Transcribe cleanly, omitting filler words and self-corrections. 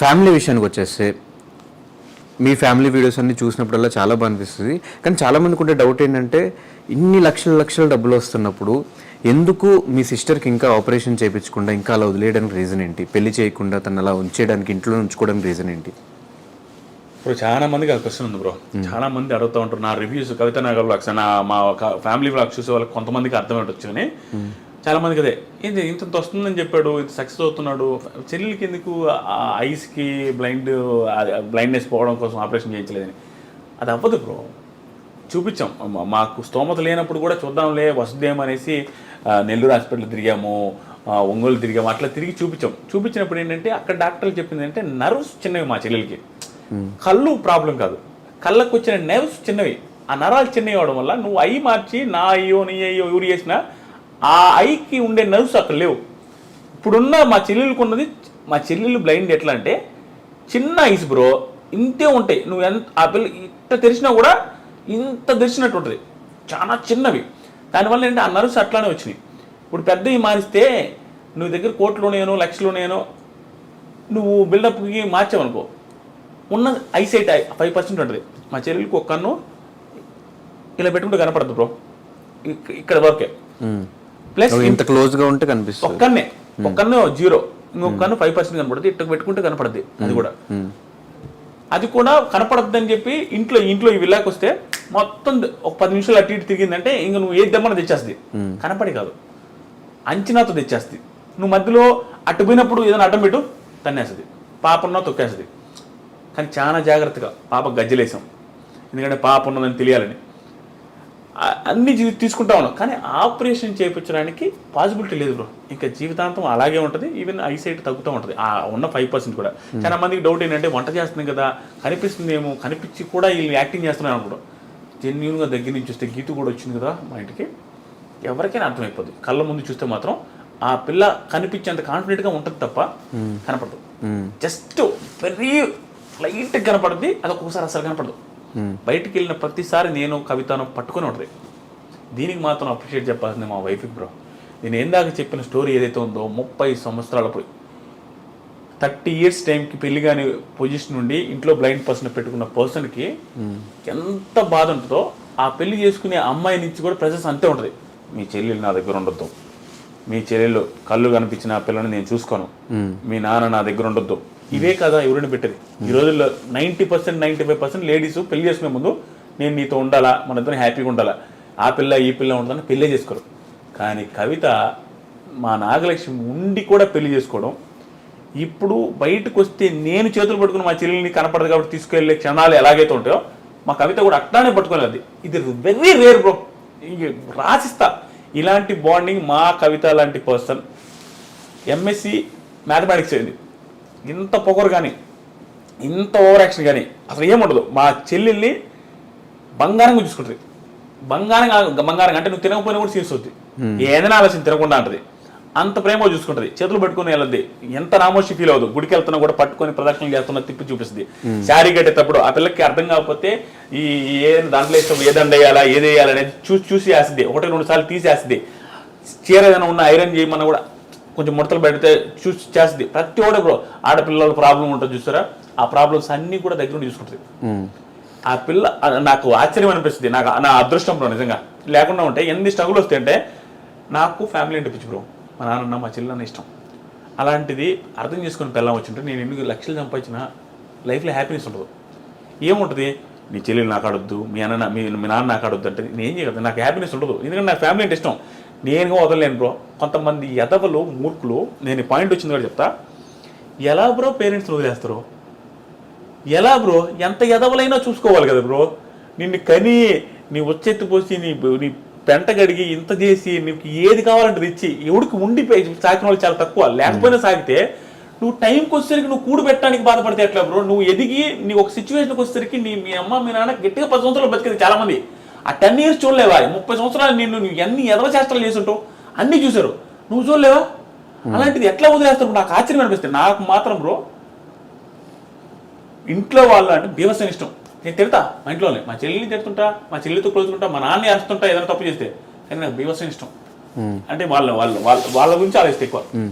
Family విషయానికి వచ్చేస్తే మీ family videos అన్ని చూసినప్పుడల్లా చాలా బాగా అనిపిస్తుంది. కానీ చాలామందికి ఉండే డౌట్ ఏంటంటే ఇన్ని లక్షల డబ్బులు వస్తున్నప్పుడు ఎందుకు మీ సిస్టర్కి ఇంకా ఆపరేషన్ చేయించకుండా ఇంకా అలా వదిలేయడానికి రీజన్ ఏంటి? పెళ్లి చేయకుండా తను అలా ఉంచేయడానికి ఇంట్లో ఉంచుకోవడానికి రీజన్ ఏంటి? ఇప్పుడు చాలా మందికి అది క్వశ్చన్ ఉంది బ్రో. చాలా మంది అడుగుతూ ఉంటారు. నా రివ్యూస్ కవిత నగర్ బ్లాగ్స్ మా ఫ్యామిలీ బ్లాగ్స్ చూసే వాళ్ళకి కొంతమందికి అర్థమయ్యొచ్చు. కానీ చాలా మందికి అదే ఏంటి ఇంత వస్తుందని చెప్పాడు, ఇంత సక్సెస్ అవుతున్నాడు, చెల్లెలకి ఎందుకు ఐస్కి బ్లైండ్నెస్ పోవడం కోసం ఆపరేషన్ చేయించలేదని. అది అవ్వదు బ్రో. చూపించాం, మాకు స్తోమత లేనప్పుడు కూడా చూద్దాంలే వస్తుందేమనేసి నెల్లూరు హాస్పిటల్ తిరిగాము, ఒంగోలు తిరిగాము, అట్లా తిరిగి చూపించినప్పుడు ఏంటంటే అక్కడ డాక్టర్లు చెప్పింది అంటే నర్వ్స్ చిన్నవి మా చెల్లెలకి, కళ్ళు ప్రాబ్లం కాదు, కళ్ళకు వచ్చిన నెర్వ్స్ చిన్నవి, ఆ నరాలు చిన్నవి అవడం వల్ల నువ్వు ఐ మార్చి నా అయ్యో నీ అయ్యో ఎవరు చేసినా ఆ ఐకి ఉండే నర్వ్స్ అక్కడ లేవు. ఇప్పుడున్న మా చెల్లెలకు ఉన్నది, మా చెల్లెలు బ్లైండ్ ఎట్లా అంటే చిన్న ఐస్ బ్రో, ఇంతే ఉంటాయి. నువ్వు ఎంత ఆ పిల్ల ఇంత తెరిచినా కూడా ఇంత తెరిచినట్టు ఉంటుంది, చాలా చిన్నవి. దానివల్ల ఏంటంటే ఆ నర్వ్స్ అట్లానే వచ్చినాయి. ఇప్పుడు పెద్దవి మారిస్తే నువ్వు దగ్గర కోట్లోనేనో లక్షలోనేనో నువ్వు బిల్డప్కి మార్చావనుకో, ఉన్న ఐసైట్ 5% ఉంటుంది. మా చెల్లెలకి ఒక కన్ను ఇలా పెట్టుకుంటే కనపడదు బ్రో, ఇక్కడ వరకే. ప్లస్ ఇంత క్లోజ్గా ఉంటే కనిపిస్తుంది. ఒక కన్ను 0, ఇంకొక కన్ను 5% కనపడుతుంది. ఇట్లా పెట్టుకుంటే కనపడుద్ది. అది కూడా కనపడద్దు అని చెప్పి ఇంట్లో ఈ విల్లాకి వస్తే మొత్తం ఒక 10 నిమిషాలు అటు ఇటు తిరిగిందంటే ఇంక నువ్వు ఏది దమ్మని తెచ్చేస్తుంది. కనపడి కాదు, అంచనాతో తెచ్చేస్తుంది. నువ్వు మధ్యలో అటు పోయినప్పుడు ఏదైనా అడ్డం పెట్టు తన్నేస్తుంది, పాపన్నా తొక్కేస్తుంది. కానీ చాలా జాగ్రత్తగా పాప గజ్జలేసాం, ఎందుకంటే పాప ఉన్నదని తెలియాలని అన్ని తీసుకుంటా ఉన్నాం. కానీ ఆపరేషన్ చేయించడానికి పాసిబిలిటీ లేదు బ్రో. ఇంకా జీవితాంతం అలాగే ఉంటుంది. ఈవెన్ ఐసైట్ తగ్గుతూ ఉంటుంది ఆ ఉన్న 5% కూడా. చాలా మందికి డౌట్ ఏంటంటే వంట చేస్తుంది కదా కనిపిస్తుందేమో, కనిపించి కూడా వీళ్ళు యాక్టింగ్ చేస్తున్నారు అనుకుంటాం. జెన్యున్గా దగ్గర నుంచి చూస్తే గీతు కూడా వచ్చింది కదా మా ఇంటికి, ఎవరికైనా అర్థమైపోద్ది. కళ్ళ ముందు చూస్తే మాత్రం ఆ పిల్ల కనిపించేంత కాన్ఫిడెంట్గా ఉంటుంది తప్ప కనపడదు. జస్ట్ వెరీ లైట్గా కనపడుద్ది, అది ఒక్కొక్కసారి అసలు కనపడదు. బయటికి వెళ్ళిన ప్రతిసారి నేను కవితను పట్టుకొని ఉంటుంది. దీనికి మాత్రం అప్రిషియేట్ చెప్పాల్సింది మా వైఫ్కి బ్రో. నేను ఏందాక చెప్పిన స్టోరీ ఏదైతే ఉందో 30 సంవత్సరాలప్పుడు 30 years టైంకి పెళ్లి కాని పొజిషన్ నుండి ఇంట్లో బ్లైండ్ పర్సన్ పెట్టుకున్న పర్సన్కి ఎంత బాధ ఉంటుందో ఆ పెళ్లి చేసుకునే అమ్మాయి నుంచి కూడా ప్రెసెన్స్ అంతే ఉంటుంది. మీ చెల్లెలు నా దగ్గర ఉండొద్దు, మీ చెల్లెళ్ళు కళ్ళు కనిపించిన ఆ పిల్లని నేను చూసుకోను, మీ నాన్న నా దగ్గర ఉండొద్దు, ఇవే కదా ఎవరిని పెట్టేది. ఈ రోజుల్లో 90% 95% లేడీస్ పెళ్లి చేసుకునే ముందు నేను నీతో ఉండాలా, మన ఇద్దరు హ్యాపీగా ఉండాలా, ఆ పిల్ల ఈ పిల్ల ఉండాలని పెళ్ళే చేసుకోరు. కానీ కవిత మా నాగలక్ష్మి ఉండి కూడా పెళ్లి చేసుకోవడం, ఇప్పుడు బయటకు వస్తే నేను చేతులు పట్టుకుని మా చెల్లెల్ని కనపడదు కాబట్టి తీసుకెళ్లే క్షణాలు ఎలాగైతే ఉంటాయో మా కవిత కూడా అట్లానే పట్టుకోలేదు. ఇది వెరీ రేర్ బ్రో. రాసిస్తా ఇలాంటి బాండింగ్. మా కవిత లాంటి పర్సన్ MSc మ్యాథమెటిక్స్ అయింది, ఇంత పొగరు కానీ ఇంత ఓవర్ యాక్షన్ కానీ అసలు ఏముండదు. మా చెల్లెల్ని బంగారంగా చూసుకుంటుంది. బంగారం అంటే నువ్వు తినకపోయినా కూడా తీరుస్తుంది, ఏదైనా ఆలోచన తినకుండా అంటది. అంత ప్రేమగా చూసుకుంటుంది. చేతులు పట్టుకుని వెళ్ళద్ది, ఎంత రామోషి ఫీల్ అవ్వదు. గుడికి వెళ్తున్నా కూడా పట్టుకొని ప్రదక్షిణలు చేస్తున్నా తిప్పి చూపిస్తుంది. శారీ కట్టేటప్పుడు ఆ పిల్లకి అర్థం కాకపోతే ఈ దాంట్లో ఇష్టం ఏదండ వేయాలా ఏది వేయాలనేది చూసి వేస్తుంది. 1-2 సార్లు తీసేస్తుంది. చీర ఏదైనా ఉన్న ఐరన్ చేయమన్నా కూడా కొంచెం ముడతలు పెడితే చూసి చేస్తుంది. ప్రతి ఒక్కటి బ్రో. ఆడపిల్లల ప్రాబ్లం ఉంటుంది చూస్తారా, ఆ ప్రాబ్లమ్స్ అన్నీ కూడా దగ్గర నుండి చూసుకుంటుంది. ఆ పిల్ల నాకు ఆశ్చర్యం అనిపిస్తుంది. నా అదృష్టం బ్రో నిజంగా. లేకుండా ఉంటే ఎన్ని స్ట్రగుల్ వస్తాయంటే, నాకు ఫ్యామిలీ అంటే పిచ్చి బ్రో. మా నాన్న మా చెల్లెన్న ఇష్టం. అలాంటిది అర్థం చేసుకుని పిల్లం వచ్చింటే నేను ఎన్ని లక్షలు సంపాదించిన లైఫ్లో హ్యాపీనెస్ ఉండదు. ఏముంటుంది, నీ చెల్లెలు నాకు ఆడొద్దు, మీ నాన్న నాకు ఆడొద్దు అంటే నేను ఏం చేయగలను, నాకు హ్యాపీనెస్ ఉండదు. ఎందుకంటే నాకు ఫ్యామిలీ అంటే ఇష్టం. నేనుగా వదలలేను బ్రో. కొంతమంది ఎదవలు మూర్ఖులు, నేను పాయింట్ వచ్చింది కూడా చెప్తా, ఎలా బ్రో పేరెంట్స్ని వదిలేస్తారు? ఎలా బ్రో? ఎంత ఎదవలైనా చూసుకోవాలి కదా బ్రో. నిన్ను కని నీ వచ్చెత్తి పోసి నీ పెంట గడిగి ఇంత చేసి నీకు ఏది కావాలంటే ఇచ్చి ఎవడికి ఉండిపోయి సాకిన వాళ్ళు చాలా తక్కువ. లేకపోయినా సాగితే నువ్వు టైంకి వచ్చేసరికి నువ్వు కూడు పెట్టడానికి బాధపడితే ఎట్లా బ్రో? నువ్వు ఎదిగి నీ ఒక సిచ్యువేషన్కి వచ్చేసరికి మీ అమ్మ మీ నాన్న గట్టిగా 10 సంవత్సరాలు బతికేది చాలా మంది. ఆ 10 years చూడలేవా? 30 సంవత్సరాలు నువ్వు ఎన్ని ఎదవ చేష్టలు చేసుంటావు, అన్నీ చూసారు, నువ్వు చూడలేవా? అలాంటిది ఎట్లా వదిలేస్తారు? నాకు ఆశ్చర్యం అనిపిస్తుంది. నాకు మాత్రం బ్రో ఇంట్లో వాళ్ళు అంటే బీభత్సం ఇష్టం. నేను తిడతా మా ఇంట్లోనే, మా చెల్లిని తిడుతుంటా, మా చెల్లితో క్లోజుకుంటా, మా నాన్న అరుస్తుంటా ఏదైనా తప్పు చేస్తే. కానీ నాకు బీభత్సం ఇష్టం. అంటే వాళ్ళ గురించి ఆలోచిస్తే ఎక్కువ.